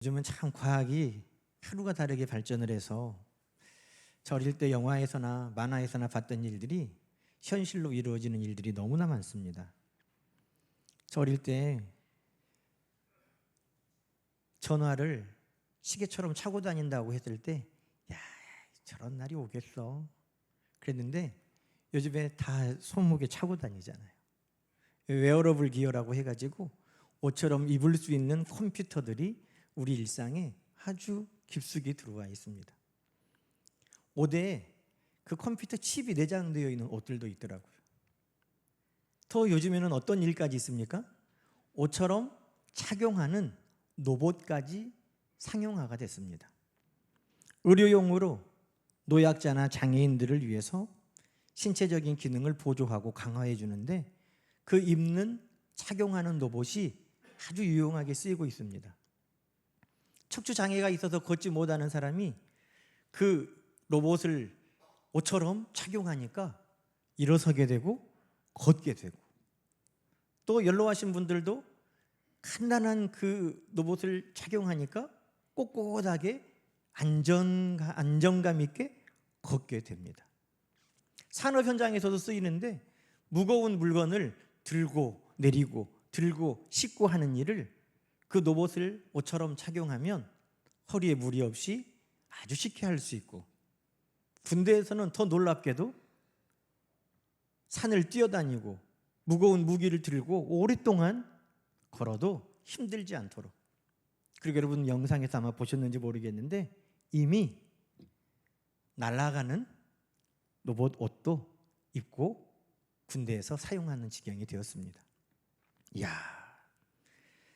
요즘은 참 과학이 하루가 다르게 발전을 해서 저 어릴 때 영화에서나 만화에서나 봤던 일들이 현실로 이루어지는 일들이 너무나 많습니다. 저 어릴 때 전화를 시계처럼 차고 다닌다고 했을 때 야, 저런 날이 오겠어 그랬는데 요즘에 다 손목에 차고 다니잖아요. 웨어러블 기어라고 해가지고 옷처럼 입을 수 있는 컴퓨터들이 우리 일상에 아주 깊숙이 들어와 있습니다. 옷에 그 컴퓨터 칩이 내장되어 있는 옷들도 있더라고요. 또 요즘에는 어떤 일까지 있습니까? 옷처럼 착용하는 로봇까지 상용화가 됐습니다. 의료용으로 노약자나 장애인들을 위해서 신체적인 기능을 보조하고 강화해 주는데 그 입는 착용하는 로봇이 아주 유용하게 쓰이고 있습니다. 척추 장애가 있어서 걷지 못하는 사람이 그 로봇을 옷처럼 착용하니까 일어서게 되고 걷게 되고, 또 연로하신 분들도 간단한 그 로봇을 착용하니까 꼿꼿하게 안정감 있게 걷게 됩니다. 산업 현장에서도 쓰이는데 무거운 물건을 들고 내리고 들고 싣고 하는 일을 그 로봇을 옷처럼 착용하면 허리에 무리 없이 아주 쉽게 할 수 있고, 군대에서는 더 놀랍게도 산을 뛰어다니고 무거운 무기를 들고 오랫동안 걸어도 힘들지 않도록, 그리고 여러분 영상에서 아마 보셨는지 모르겠는데 이미 날아가는 로봇 옷도 입고 군대에서 사용하는 지경이 되었습니다. 이야,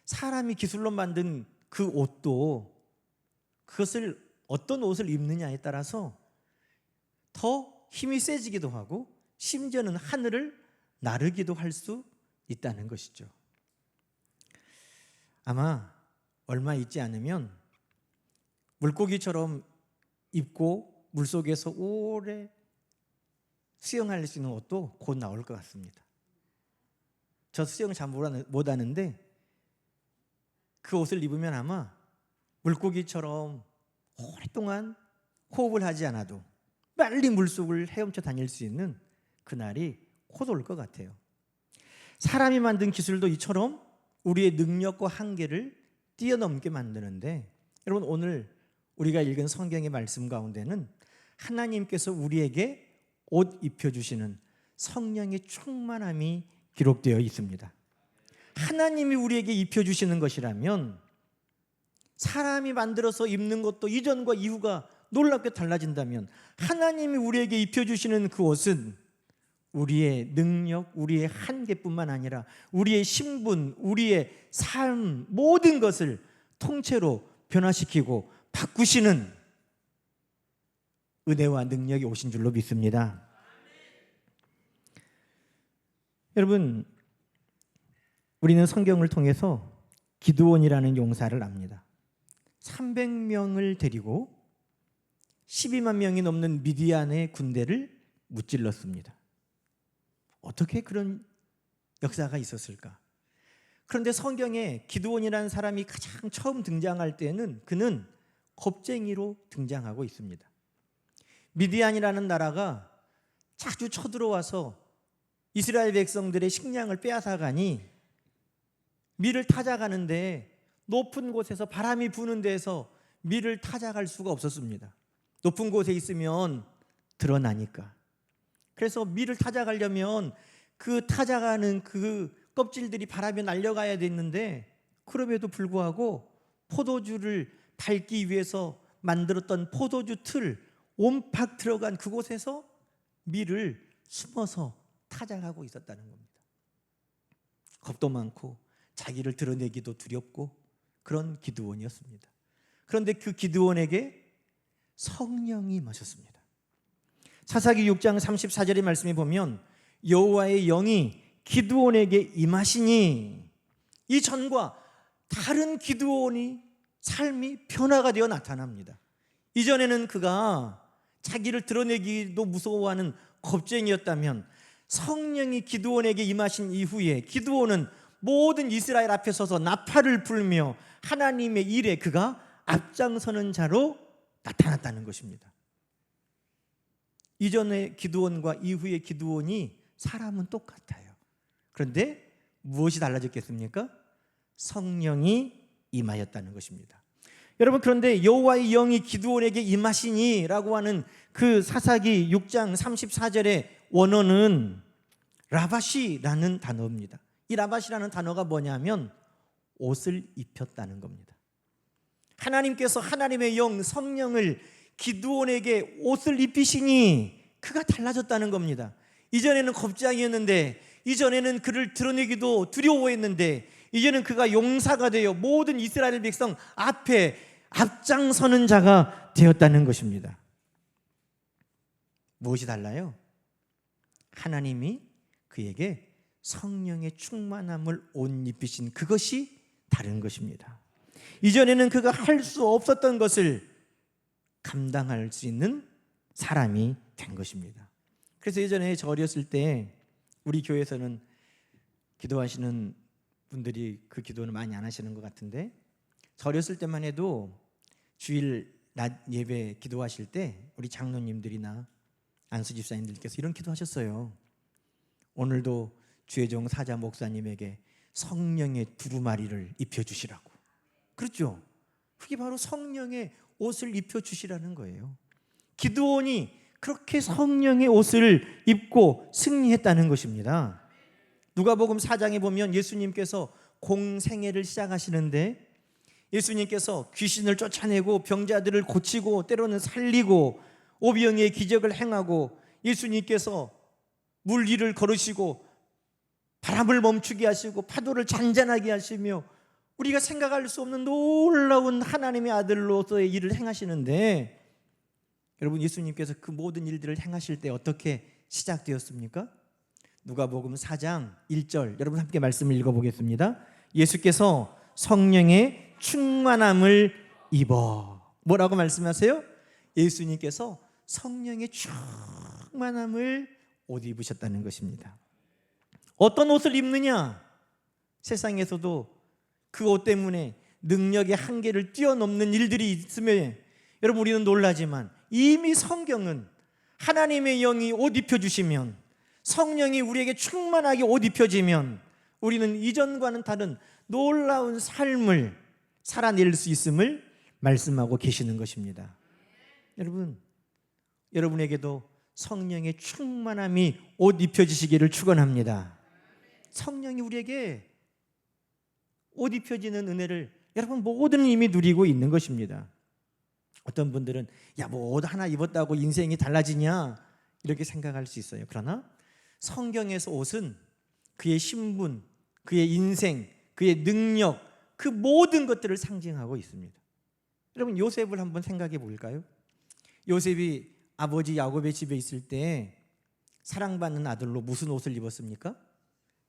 사람이 기술로 만든 그 옷도 그것을 어떤 옷을 입느냐에 따라서 더 힘이 세지기도 하고 심지어는 하늘을 나르기도 할 수 있다는 것이죠. 아마 얼마 있지 않으면 물고기처럼 입고 물속에서 오래 수영할 수 있는 옷도 곧 나올 것 같습니다. 저 수영을 잘 못하는데 그 옷을 입으면 아마 물고기처럼 오랫동안 호흡을 하지 않아도 빨리 물속을 헤엄쳐 다닐 수 있는 그날이 곧 올 것 같아요. 사람이 만든 기술도 이처럼 우리의 능력과 한계를 뛰어넘게 만드는데, 여러분 오늘 우리가 읽은 성경의 말씀 가운데는 하나님께서 우리에게 옷 입혀주시는 성령의 충만함이 기록되어 있습니다. 하나님이 우리에게 입혀주시는 것이라면 사람이 만들어서 입는 것도 이전과 이후가 놀랍게 달라진다면 하나님이 우리에게 입혀주시는 그 옷은 우리의 능력, 우리의 한계뿐만 아니라 우리의 신분, 우리의 삶, 모든 것을 통째로 변화시키고 바꾸시는 은혜와 능력이 오신 줄로 믿습니다. 여러분, 우리는 성경을 통해서 기드온이라는 용사를 압니다. 300명을 데리고 12만 명이 넘는 미디안의 군대를 무찔렀습니다. 어떻게 그런 역사가 있었을까? 그런데 성경에 기드온이라는 사람이 가장 처음 등장할 때는 그는 겁쟁이로 등장하고 있습니다. 미디안이라는 나라가 자주 쳐들어와서 이스라엘 백성들의 식량을 빼앗아가니 밀을 타작하는데 높은 곳에서 바람이 부는 데서 밀을 타작할 수가 없었습니다. 높은 곳에 있으면 드러나니까. 그래서 밀을 타작하려면 그 타작하는 그 껍질들이 바람에 날려가야 됐는데, 그럼에도 불구하고 포도주를 밟기 위해서 만들었던 포도주 틀 온팍 들어간 그곳에서 밀을 숨어서 타작하고 있었다는 겁니다. 겁도 많고 자기를 드러내기도 두렵고 그런 기드온이었습니다. 그런데 그 기드온에게 성령이 임하셨습니다. 사사기 6장 34절의 말씀에 보면 여호와의 영이 기드온에게 임하시니, 이전과 다른 기드온이 삶이 변화가 되어 나타납니다. 이전에는 그가 자기를 드러내기도 무서워하는 겁쟁이였다면 성령이 기드온에게 임하신 이후에 기드온은 모든 이스라엘 앞에 서서 나팔을 불며 하나님의 일에 그가 앞장서는 자로 나타났다는 것입니다. 이전의 기드온과 이후의 기드온이 사람은 똑같아요. 그런데 무엇이 달라졌겠습니까? 성령이 임하였다는 것입니다. 여러분, 그런데 여호와의 영이 기드온에게 임하시니 라고 하는 그 사사기 6장 34절의 원어는 라바시라는 단어입니다. 이 라바시라는 단어가 뭐냐면 옷을 입혔다는 겁니다. 하나님께서 하나님의 영 성령을 기드온에게 옷을 입히시니 그가 달라졌다는 겁니다. 이전에는 겁쟁이였는데, 이전에는 그를 드러내기도 두려워했는데, 이제는 그가 용사가 되어 모든 이스라엘 백성 앞에 앞장서는 자가 되었다는 것입니다. 무엇이 달라요? 하나님이 그에게 성령의 충만함을 옷 입히신 그것이 다른 것입니다. 이전에는 그가 할 수 없었던 것을 감당할 수 있는 사람이 된 것입니다. 그래서 예전에 저 어렸을 때 우리 교회에서는 기도하시는 분들이 그 기도는 많이 안 하시는 것 같은데, 저 어렸을 때만 해도 주일 낮 예배 기도하실 때 우리 장로님들이나 안수 집사님들께서 이런 기도하셨어요. 오늘도 주혜종 사자 목사님에게 성령의 두루마리를 입혀주시라고. 그렇죠? 그게 바로 성령의 옷을 입혀주시라는 거예요. 기드온이 그렇게 성령의 옷을 입고 승리했다는 것입니다. 누가복음 4장에 보면 예수님께서 공생애를 시작하시는데, 예수님께서 귀신을 쫓아내고 병자들을 고치고 때로는 살리고 오병이의 기적을 행하고, 예수님께서 물 위를 걸으시고 바람을 멈추게 하시고 파도를 잔잔하게 하시며 우리가 생각할 수 없는 놀라운 하나님의 아들로서의 일을 행하시는데, 여러분, 예수님께서 그 모든 일들을 행하실 때 어떻게 시작되었습니까? 누가복음 4장 1절, 여러분 함께 말씀을 읽어보겠습니다. 예수께서 성령의 충만함을 입어. 뭐라고 말씀하세요? 예수님께서 성령의 충만함을 옷 입으셨다는 것입니다. 어떤 옷을 입느냐? 세상에서도 그 옷 때문에 능력의 한계를 뛰어넘는 일들이 있으면 여러분, 우리는 놀라지만 이미 성경은 하나님의 영이 옷 입혀주시면, 성령이 우리에게 충만하게 옷 입혀지면 우리는 이전과는 다른 놀라운 삶을 살아낼 수 있음을 말씀하고 계시는 것입니다. 여러분, 여러분에게도 성령의 충만함이 옷 입혀지시기를 축원합니다. 성령이 우리에게 옷 입혀지는 은혜를 여러분 모두는 이미 누리고 있는 것입니다. 어떤 분들은 야, 뭐 옷 하나 입었다고 인생이 달라지냐 이렇게 생각할 수 있어요. 그러나 성경에서 옷은 그의 신분, 그의 인생, 그의 능력, 그 모든 것들을 상징하고 있습니다. 여러분, 요셉을 한번 생각해 볼까요? 요셉이 아버지 야곱의 집에 있을 때 사랑받는 아들로 무슨 옷을 입었습니까?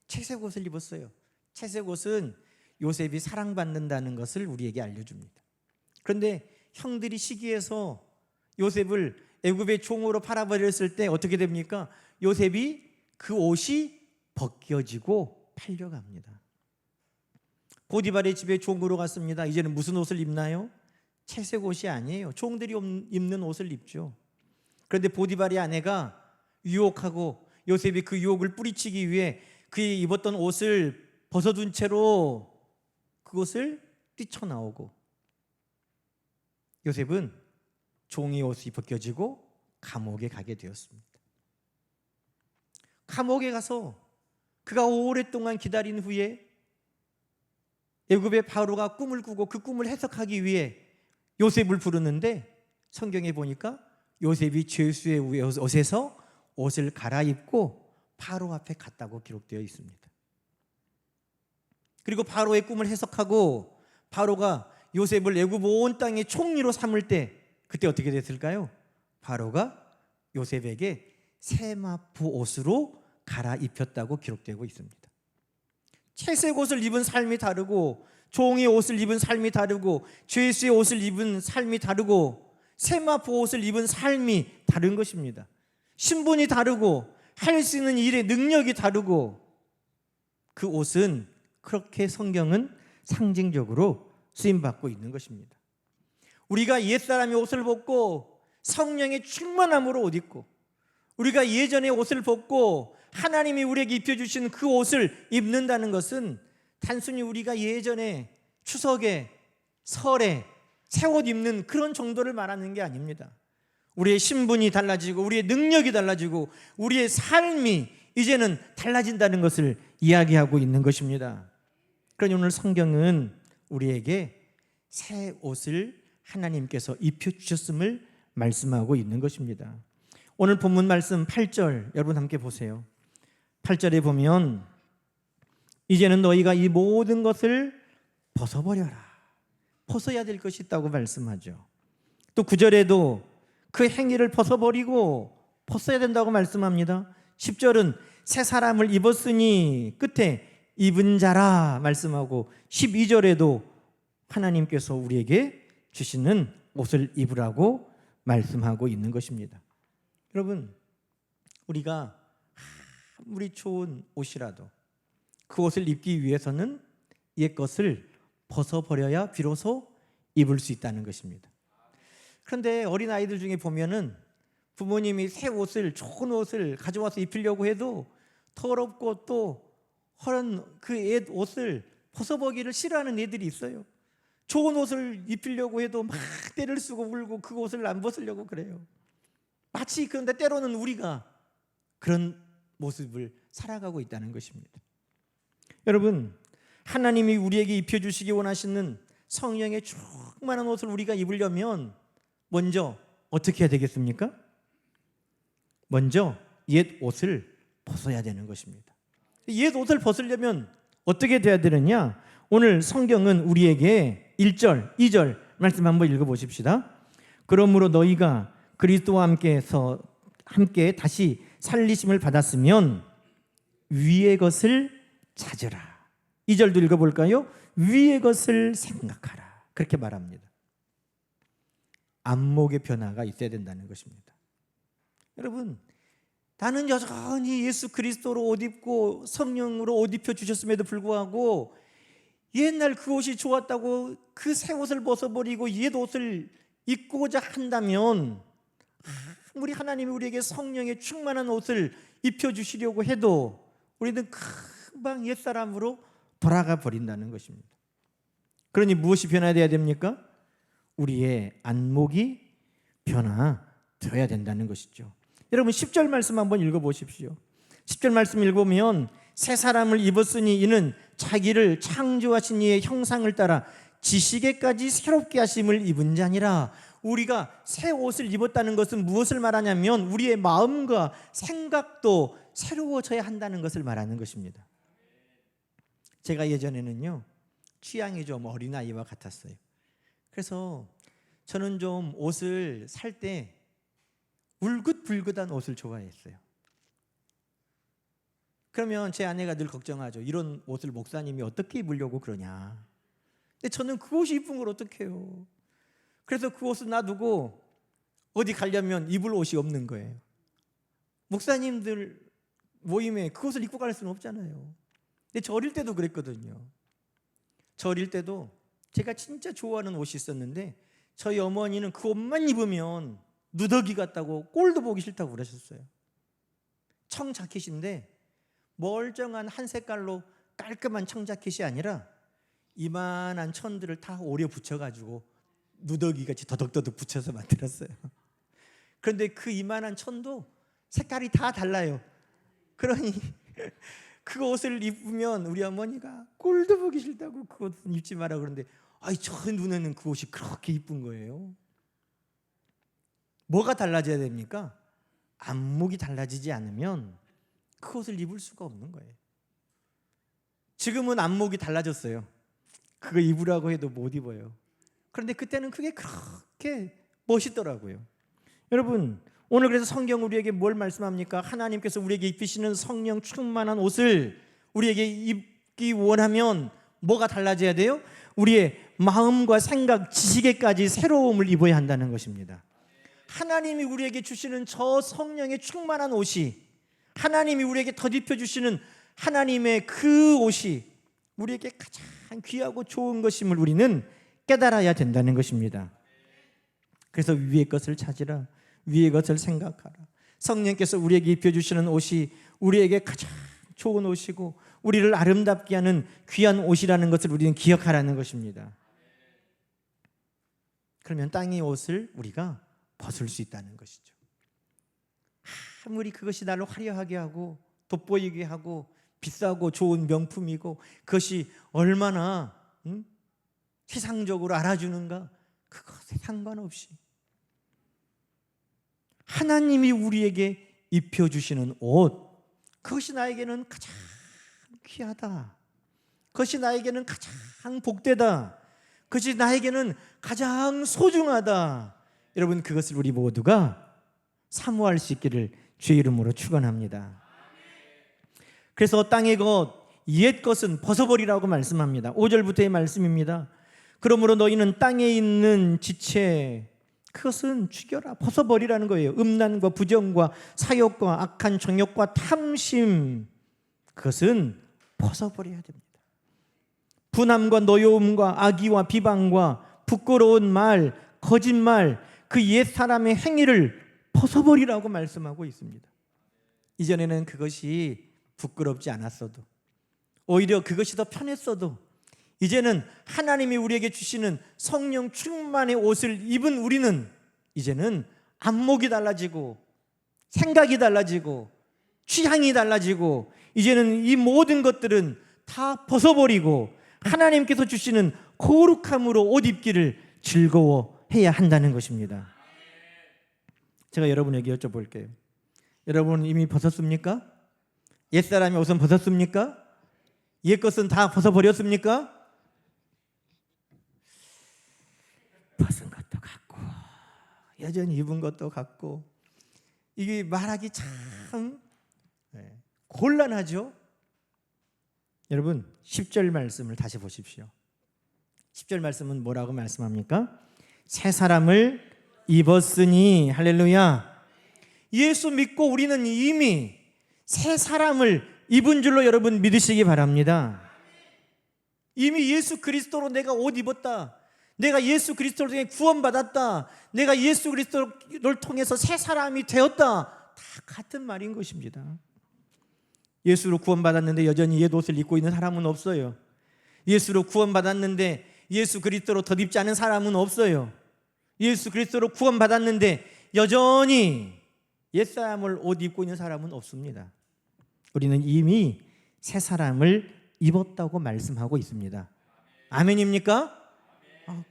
채색 옷을 입었어요. 채색 옷은 요셉이 사랑받는다는 것을 우리에게 알려줍니다. 그런데 형들이 시기해서 요셉을 애굽의 종으로 팔아버렸을 때 어떻게 됩니까? 요셉이 그 옷이 벗겨지고 팔려갑니다. 보디발의 집에 종으로 갔습니다. 이제는 무슨 옷을 입나요? 채색 옷이 아니에요. 종들이 입는 옷을 입죠. 그런데 보디발의 아내가 유혹하고 요셉이 그 유혹을 뿌리치기 위해 그의 입었던 옷을 벗어둔 채로 그것을 뛰쳐나오고, 요셉은 종의 옷이 벗겨지고 감옥에 가게 되었습니다. 감옥에 가서 그가 오랫동안 기다린 후에 애굽의 바로가 꿈을 꾸고 그 꿈을 해석하기 위해 요셉을 부르는데, 성경에 보니까 요셉이 죄수의 옷에서 옷을 갈아입고 바로 앞에 갔다고 기록되어 있습니다. 그리고 바로의 꿈을 해석하고 바로가 요셉을 애굽 온 땅의 총리로 삼을 때 그때 어떻게 됐을까요? 바로가 요셉에게 세마포 옷으로 갈아입혔다고 기록되고 있습니다. 채색 옷을 입은 삶이 다르고, 종의 옷을 입은 삶이 다르고, 죄수의 옷을 입은 삶이 다르고, 세마포 옷을 입은 삶이 다른 것입니다. 신분이 다르고 할 수 있는 일의 능력이 다르고, 그 옷은 그렇게 성경은 상징적으로 쓰임받고 있는 것입니다. 우리가 옛사람의 옷을 벗고 성령의 충만함으로 옷 입고, 우리가 예전의 옷을 벗고 하나님이 우리에게 입혀주신 그 옷을 입는다는 것은 단순히 우리가 예전에 추석에 설에 새 옷 입는 그런 정도를 말하는 게 아닙니다. 우리의 신분이 달라지고 우리의 능력이 달라지고 우리의 삶이 이제는 달라진다는 것을 이야기하고 있는 것입니다. 그러니 오늘 성경은 우리에게 새 옷을 하나님께서 입혀주셨음을 말씀하고 있는 것입니다. 오늘 본문 말씀 8절 여러분 함께 보세요. 8절에 보면 이제는 너희가 이 모든 것을 벗어버려라. 벗어야 될 것이 있다고 말씀하죠. 또 9절에도 그 행위를 벗어버리고 벗어야 된다고 말씀합니다. 10절은 새 사람을 입었으니 끝에 입은 자라 말씀하고 12절에도 하나님께서 우리에게 주시는 옷을 입으라고 말씀하고 있는 것입니다. 여러분, 우리가 아무리 좋은 옷이라도 그 옷을 입기 위해서는 옛 것을 벗어버려야 비로소 입을 수 있다는 것입니다. 그런데 어린아이들 중에 보면은 부모님이 새 옷을, 좋은 옷을 가져와서 입히려고 해도 더럽고 또 허런 그 옛 옷을 벗어보기를 싫어하는 애들이 있어요. 좋은 옷을 입히려고 해도 막 떼를 쓰고 울고 그 옷을 안 벗으려고 그래요. 마치 그런데 때로는 우리가 그런 모습을 살아가고 있다는 것입니다. 여러분, 하나님이 우리에게 입혀주시기 원하시는 성령의 충만한 옷을 우리가 입으려면 먼저 어떻게 해야 되겠습니까? 먼저 옛 옷을 벗어야 되는 것입니다. 옛 옷을 벗으려면 어떻게 돼야 되느냐? 오늘 성경은 우리에게 1절, 2절 말씀 한번 읽어보십시다. 그러므로 너희가 그리스도와 함께 다시 살리심을 받았으면 위의 것을 찾으라. 2절도 읽어볼까요? 위의 것을 생각하라. 그렇게 말합니다. 안목의 변화가 있어야 된다는 것입니다. 여러분, 나는 여전히 예수 그리스도로 옷 입고 성령으로 옷 입혀 주셨음에도 불구하고 옛날 그 옷이 좋았다고 그 새 옷을 벗어버리고 옛 옷을 입고자 한다면 아무리 하나님이 우리에게 성령의 충만한 옷을 입혀주시려고 해도 우리는 금방 옛사람으로 돌아가 버린다는 것입니다. 그러니 무엇이 변화되어야 됩니까? 우리의 안목이 변화되어야 된다는 것이죠. 여러분 10절 말씀 한번 읽어보십시오. 10절 말씀 읽으면 새 사람을 입었으니 이는 자기를 창조하신 이의 형상을 따라 지식에까지 새롭게 하심을 입은 자니라. 우리가 새 옷을 입었다는 것은 무엇을 말하냐면 우리의 마음과 생각도 새로워져야 한다는 것을 말하는 것입니다. 제가 예전에는요 취향이 좀 어린아이와 같았어요. 그래서 저는 좀 옷을 살 때 울긋불긋한 옷을 좋아했어요. 그러면 제 아내가 늘 걱정하죠. 이런 옷을 목사님이 어떻게 입으려고 그러냐. 근데 저는 그 옷이 이쁜 걸 어떻게 해요. 그래서 그 옷을 놔두고 어디 가려면 입을 옷이 없는 거예요. 목사님들 모임에 그 옷을 입고 갈 수는 없잖아요. 근데 저 어릴 때도 그랬거든요. 저 어릴 때도 제가 진짜 좋아하는 옷이 있었는데 저희 어머니는 그 옷만 입으면 누더기 같다고 꼴도 보기 싫다고 그러셨어요. 청자켓인데 멀쩡한 한 색깔로 깔끔한 청자켓이 아니라 이만한 천들을 다 오려 붙여가지고 누더기같이 더덕더덕 붙여서 만들었어요. 그런데 그 이만한 천도 색깔이 다 달라요. 그러니 그 옷을 입으면 우리 어머니가 꼴도 보기 싫다고 그 옷은 입지 마라 그러는데 저 눈에는 그 옷이 그렇게 이쁜 거예요. 뭐가 달라져야 됩니까? 안목이 달라지지 않으면 그 옷을 입을 수가 없는 거예요. 지금은 안목이 달라졌어요. 그거 입으라고 해도 못 입어요. 그런데 그때는 그게 그렇게 멋있더라고요. 여러분, 오늘 그래서 성경 우리에게 뭘 말씀합니까? 하나님께서 우리에게 입히시는 성령 충만한 옷을 우리에게 입기 원하면 뭐가 달라져야 돼요? 우리의 마음과 생각, 지식에까지 새로움을 입어야 한다는 것입니다. 하나님이 우리에게 주시는 저 성령의 충만한 옷이, 하나님이 우리에게 덧입혀 주시는 하나님의 그 옷이 우리에게 가장 귀하고 좋은 것임을 우리는 깨달아야 된다는 것입니다. 그래서 위의 것을 찾으라. 위의 것을 생각하라. 성령께서 우리에게 입혀주시는 옷이 우리에게 가장 좋은 옷이고 우리를 아름답게 하는 귀한 옷이라는 것을 우리는 기억하라는 것입니다. 그러면 땅의 옷을 우리가 벗을 수 있다는 것이죠. 아무리 그것이 나를 화려하게 하고 돋보이게 하고 비싸고 좋은 명품이고 그것이 얼마나 세상적으로 알아주는가, 그것에 상관없이 하나님이 우리에게 입혀주시는 옷, 그것이 나에게는 가장 귀하다, 그것이 나에게는 가장 복되다, 그것이 나에게는 가장 소중하다. 여러분, 그것을 우리 모두가 사모할 수 있기를 주의 이름으로 축원합니다. 그래서 땅의 것, 옛 것은 벗어버리라고 말씀합니다. 5절부터의 말씀입니다. 그러므로 너희는 땅에 있는 지체, 그것은 죽여라, 벗어버리라는 거예요. 음란과 부정과 사욕과 악한 정욕과 탐심, 그것은 벗어버려야 됩니다. 분함과 노여움과 악의와 비방과 부끄러운 말, 거짓말, 그 옛 사람의 행위를 벗어버리라고 말씀하고 있습니다. 이전에는 그것이 부끄럽지 않았어도, 오히려 그것이 더 편했어도, 이제는 하나님이 우리에게 주시는 성령 충만의 옷을 입은 우리는 이제는 안목이 달라지고 생각이 달라지고 취향이 달라지고 이제는 이 모든 것들은 다 벗어버리고 하나님께서 주시는 거룩함으로 옷 입기를 즐거워해야 한다는 것입니다. 제가 여러분에게 여쭤볼게요. 여러분은 이미 벗었습니까? 옛사람의 옷은 벗었습니까? 옛 것은 다 벗어버렸습니까? 벗은 것도 같고 여전히 입은 것도 같고, 이게 말하기 참 곤란하죠. 여러분, 10절 말씀을 다시 보십시오. 10절 말씀은 뭐라고 말씀합니까? 새 사람을 입었으니, 할렐루야. 예수 믿고 우리는 이미 새 사람을 입은 줄로 여러분 믿으시기 바랍니다. 이미 예수 그리스도로 내가 옷 입었다, 내가 예수 그리스도를 통해 구원받았다, 내가 예수 그리스도를 통해서 새 사람이 되었다, 다 같은 말인 것입니다. 예수로 구원받았는데 여전히 옛 옷을 입고 있는 사람은 없어요. 예수로 구원받았는데 예수 그리스도로 덧입지 않은 사람은 없어요. 예수 그리스도로 구원받았는데 여전히 옛사람을 옷 입고 있는 사람은 없습니다. 우리는 이미 새 사람을 입었다고 말씀하고 있습니다. 아멘입니까?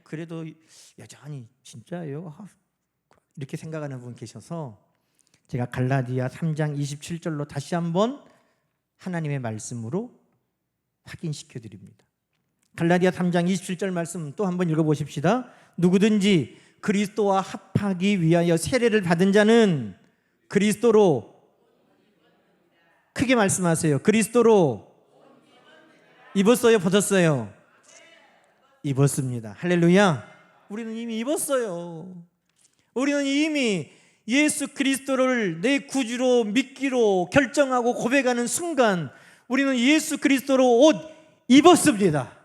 그래도 여전히 진짜예요, 이렇게 생각하는 분 계셔서 제가 갈라디아 3장 27절로 다시 한번 하나님의 말씀으로 확인시켜 드립니다. 갈라디아 3장 27절 말씀 또 한번 읽어보십시다. 누구든지 그리스도와 합하기 위하여 세례를 받은 자는 그리스도로, 크게 말씀하세요. 그리스도로 입었어요, 벗었어요? 입었습니다. 할렐루야. 우리는 이미 입었어요. 우리는 이미 예수 그리스도를 내 구주로 믿기로 결정하고 고백하는 순간 우리는 예수 그리스도로 옷 입었습니다.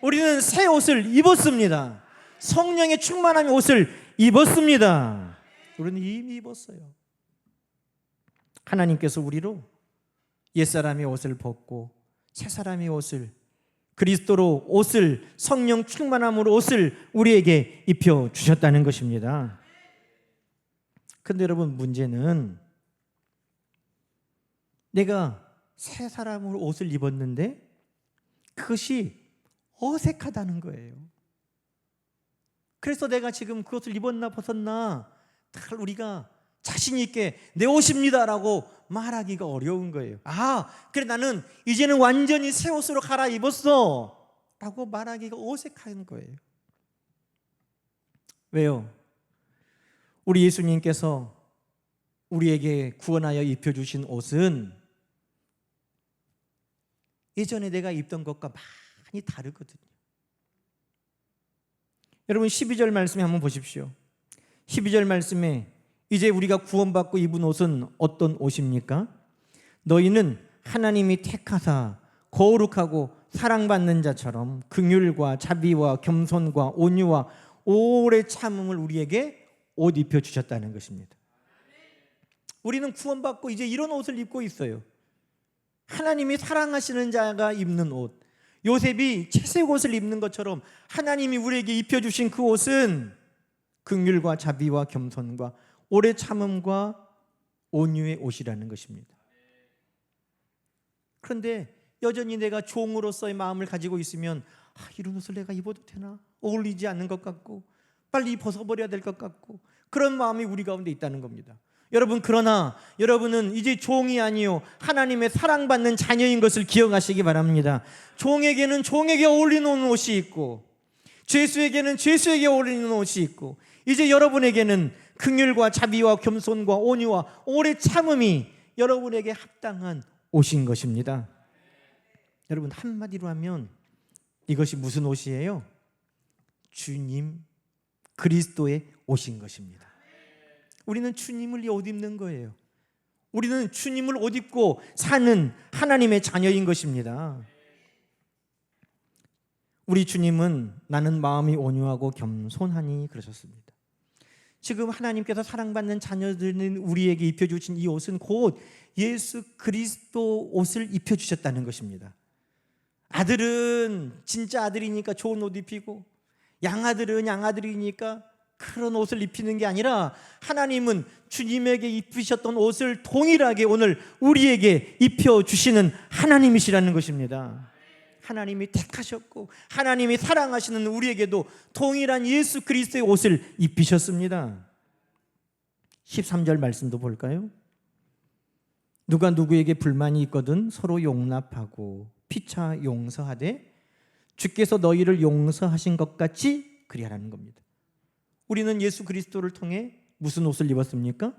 우리는 새 옷을 입었습니다. 성령의 충만함의 옷을 입었습니다. 우리는 이미 입었어요. 하나님께서 우리로 옛사람의 옷을 벗고 새사람의 옷을, 그리스도로 옷을, 성령 충만함으로 옷을 우리에게 입혀주셨다는 것입니다. 근데 여러분, 문제는 내가 새 사람으로 옷을 입었는데 그것이 어색하다는 거예요. 그래서 내가 지금 그것을 입었나 벗었나 잘 우리가 자신 있게 내 옷입니다라고 말하기가 어려운 거예요. 그래 나는 이제는 완전히 새 옷으로 갈아입었어 라고 말하기가 어색한 거예요. 왜요? 우리 예수님께서 우리에게 구원하여 입혀주신 옷은 예전에 내가 입던 것과 많이 다르거든요. 여러분, 12절 말씀에 한번 보십시오. 12절 말씀에 이제 우리가 구원받고 입은 옷은 어떤 옷입니까? 너희는 하나님이 택하사 거룩하고 사랑받는 자처럼 긍휼과 자비와 겸손과 온유와 오래 참음을 우리에게 옷 입혀 주셨다는 것입니다. 우리는 구원받고 이제 이런 옷을 입고 있어요. 하나님이 사랑하시는 자가 입는 옷, 요셉이 채색 옷을 입는 것처럼 하나님이 우리에게 입혀주신 그 옷은 긍휼과 자비와 겸손과 오래 참음과 온유의 옷이라는 것입니다. 그런데 여전히 내가 종으로서의 마음을 가지고 있으면 이런 옷을 내가 입어도 되나? 어울리지 않는 것 같고 빨리 벗어버려야 될 것 같고 그런 마음이 우리 가운데 있다는 겁니다. 여러분, 그러나 여러분은 이제 종이 아니요 하나님의 사랑받는 자녀인 것을 기억하시기 바랍니다. 종에게는 종에게 어울리는 옷이 있고 죄수에게는 죄수에게 어울리는 옷이 있고 이제 여러분에게는 긍휼과 자비와 겸손과 온유와 오래 참음이 여러분에게 합당한 옷인 것입니다. 여러분, 한마디로 하면 이것이 무슨 옷이에요? 주님 그리스도의 옷인 것입니다. 우리는 주님을 옷 입는 거예요. 우리는 주님을 옷 입고 사는 하나님의 자녀인 것입니다. 우리 주님은 나는 마음이 온유하고 겸손하니 그러셨습니다. 지금 하나님께서 사랑받는 자녀들은 우리에게 입혀주신 이 옷은 곧 예수 그리스도 옷을 입혀주셨다는 것입니다. 아들은 진짜 아들이니까 좋은 옷 입히고 양아들은 양아들이니까 그런 옷을 입히는 게 아니라 하나님은 주님에게 입히셨던 옷을 동일하게 오늘 우리에게 입혀주시는 하나님이시라는 것입니다. 하나님이 택하셨고 하나님이 사랑하시는 우리에게도 동일한 예수 그리스도의 옷을 입히셨습니다. 13절 말씀도 볼까요? 누가 누구에게 불만이 있거든 서로 용납하고 피차 용서하되 주께서 너희를 용서하신 것 같이 그리하라는 겁니다. 우리는 예수 그리스도를 통해 무슨 옷을 입었습니까?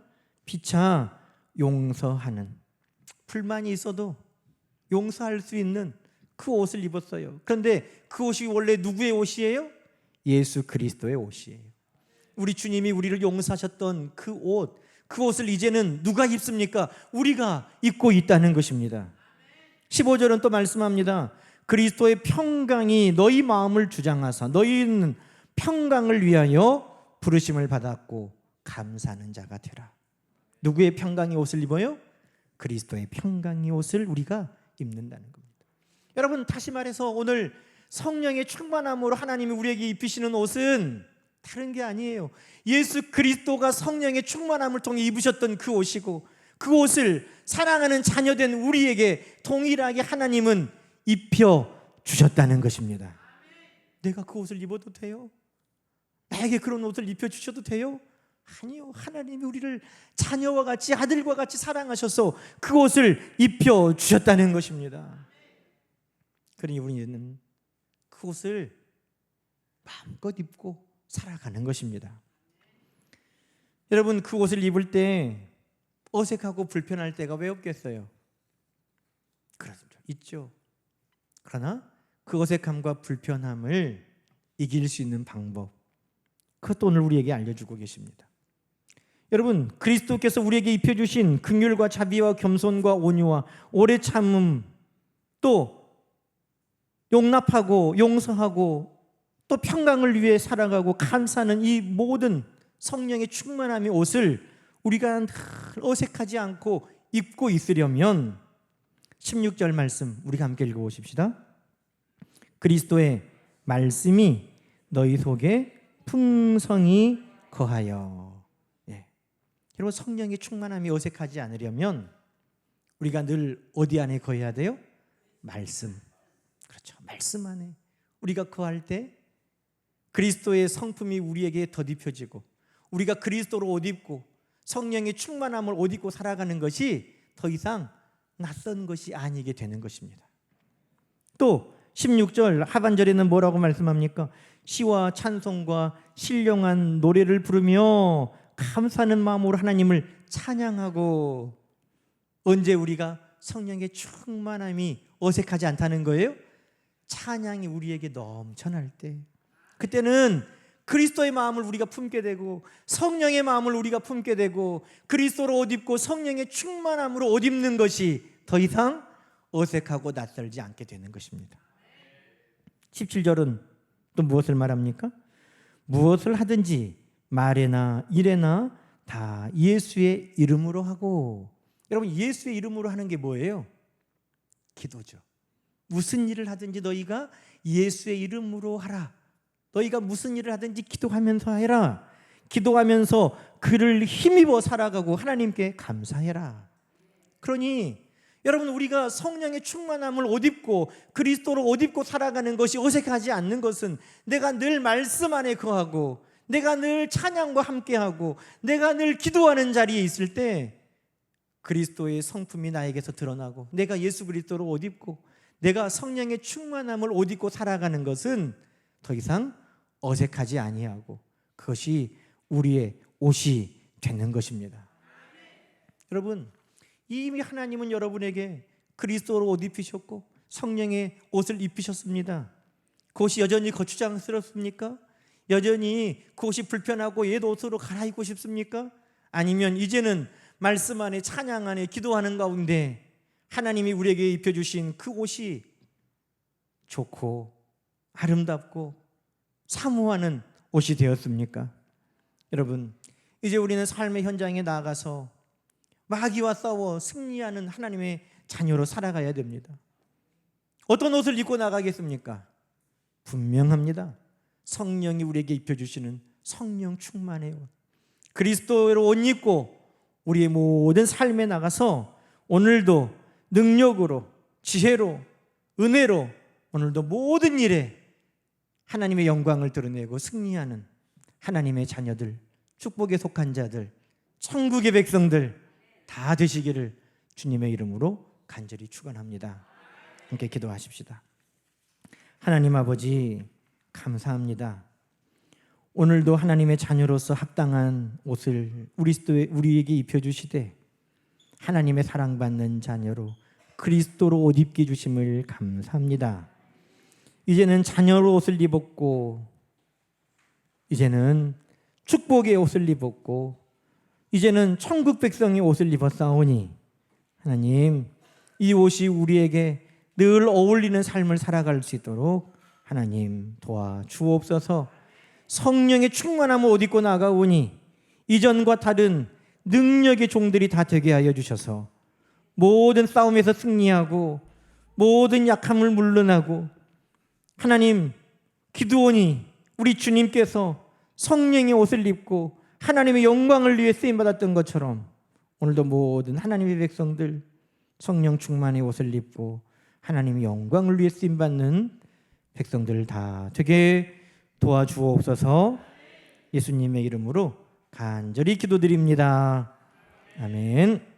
피차 용서하는, 불만이 있어도 용서할 수 있는 그 옷을 입었어요. 그런데 그 옷이 원래 누구의 옷이에요? 예수 그리스도의 옷이에요. 우리 주님이 우리를 용서하셨던 그 옷, 그 옷을 이제는 누가 입습니까? 우리가 입고 있다는 것입니다. 15절은 또 말씀합니다. 그리스도의 평강이 너희 마음을 주장하사 너희는 평강을 위하여 부르심을 받았고 감사하는 자가 되라. 누구의 평강의 옷을 입어요? 그리스도의 평강의 옷을 우리가 입는다는 겁니다. 여러분, 다시 말해서 오늘 성령의 충만함으로 하나님이 우리에게 입히시는 옷은 다른 게 아니에요. 예수 그리스도가 성령의 충만함을 통해 입으셨던 그 옷이고 그 옷을 사랑하는 자녀된 우리에게 동일하게 하나님은 입혀주셨다는 것입니다. 내가 그 옷을 입어도 돼요? 나에게 그런 옷을 입혀주셔도 돼요? 아니요. 하나님이 우리를 자녀와 같이 아들과 같이 사랑하셔서 그 옷을 입혀주셨다는 것입니다. 그러니 우리는 그 옷을 마음껏 입고 살아가는 것입니다. 여러분, 그 옷을 입을 때 어색하고 불편할 때가 왜 없겠어요? 그렇죠. 있죠. 그러나 그 어색함과 불편함을 이길 수 있는 방법, 그것도 오늘 우리에게 알려주고 계십니다. 여러분, 그리스도께서 우리에게 입혀주신 긍휼과 자비와 겸손과 온유와 오래 참음, 또 용납하고 용서하고 또 평강을 위해 살아가고 감사하는 이 모든 성령의 충만함의 옷을 우리가 어색하지 않고 입고 있으려면 16절 말씀 우리가 함께 읽어보십시다. 그리스도의 말씀이 너희 속에 풍성히 거하여. 여러분, 성령의 충만함이 어색하지 않으려면 우리가 늘 어디 안에 거해야 돼요? 말씀. 그렇죠. 말씀 안에 우리가 거할 때 그리스도의 성품이 우리에게 덧입혀지고 우리가 그리스도로 옷 입고 성령의 충만함을 옷 입고 살아가는 것이 더 이상 낯선 것이 아니게 되는 것입니다. 또 16절 하반절에는 뭐라고 말씀합니까? 시와 찬송과 신령한 노래를 부르며 감사하는 마음으로 하나님을 찬양하고. 언제 우리가 성령의 충만함이 어색하지 않다는 거예요? 찬양이 우리에게 넘쳐날 때, 그때는 그리스도의 마음을 우리가 품게 되고 성령의 마음을 우리가 품게 되고 그리스도로 옷 입고 성령의 충만함으로 옷 입는 것이 더 이상 어색하고 낯설지 않게 되는 것입니다. 17절은 또 무엇을 말합니까? 무엇을 하든지 말에나 일에나 다 예수의 이름으로 하고. 여러분, 예수의 이름으로 하는 게 뭐예요? 기도죠. 무슨 일을 하든지 너희가 예수의 이름으로 하라. 너희가 무슨 일을 하든지 기도하면서 해라. 기도하면서 그를 힘입어 살아가고 하나님께 감사해라. 그러니 여러분, 우리가 성령의 충만함을 옷 입고 그리스도로 옷 입고 살아가는 것이 어색하지 않는 것은 내가 늘 말씀 안에 거하고 내가 늘 찬양과 함께하고 내가 늘 기도하는 자리에 있을 때 그리스도의 성품이 나에게서 드러나고 내가 예수 그리스도로 옷 입고 내가 성령의 충만함을 옷 입고 살아가는 것은 더 이상 어색하지 아니하고 그것이 우리의 옷이 되는 것입니다. 여러분, 이미 하나님은 여러분에게 그리스도로 옷 입히셨고 성령의 옷을 입히셨습니다. 그것이 여전히 거추장스럽습니까? 여전히 그것이 불편하고 옛 옷으로 갈아입고 싶습니까? 아니면 이제는 말씀 안에 찬양 안에 기도하는 가운데 하나님이 우리에게 입혀주신 그 옷이 좋고 아름답고 사모하는 옷이 되었습니까? 여러분, 이제 우리는 삶의 현장에 나아가서 마귀와 싸워 승리하는 하나님의 자녀로 살아가야 됩니다. 어떤 옷을 입고 나가겠습니까? 분명합니다. 성령이 우리에게 입혀주시는 성령 충만의 옷, 그리스도로 옷 입고 우리의 모든 삶에 나가서 오늘도 능력으로, 지혜로, 은혜로 오늘도 모든 일에 하나님의 영광을 드러내고 승리하는 하나님의 자녀들, 축복에 속한 자들, 천국의 백성들 다 되시기를 주님의 이름으로 간절히 축원합니다. 함께 기도하십시다. 하나님 아버지, 감사합니다. 오늘도 하나님의 자녀로서 합당한 옷을 우리에게 입혀주시되 하나님의 사랑받는 자녀로 그리스도로 옷 입게 주심을 감사합니다. 이제는 자녀로 옷을 입었고 이제는 축복의 옷을 입었고 이제는 천국 백성의 옷을 입었사오니 하나님, 이 옷이 우리에게 늘 어울리는 삶을 살아갈 수 있도록 하나님 도와주옵소서. 성령의 충만함을 옷 입고 나가오니 이전과 다른 능력의 종들이 다 되게 하여 주셔서 모든 싸움에서 승리하고 모든 약함을 물러나고 하나님, 기드온이 우리 주님께서 성령의 옷을 입고 하나님의 영광을 위해 쓰임받았던 것처럼 오늘도 모든 하나님의 백성들 성령 충만의 옷을 입고 하나님의 영광을 위해 쓰임받는 백성들 다 되게 도와주옵소서. 예수님의 이름으로 간절히 기도드립니다. 아멘.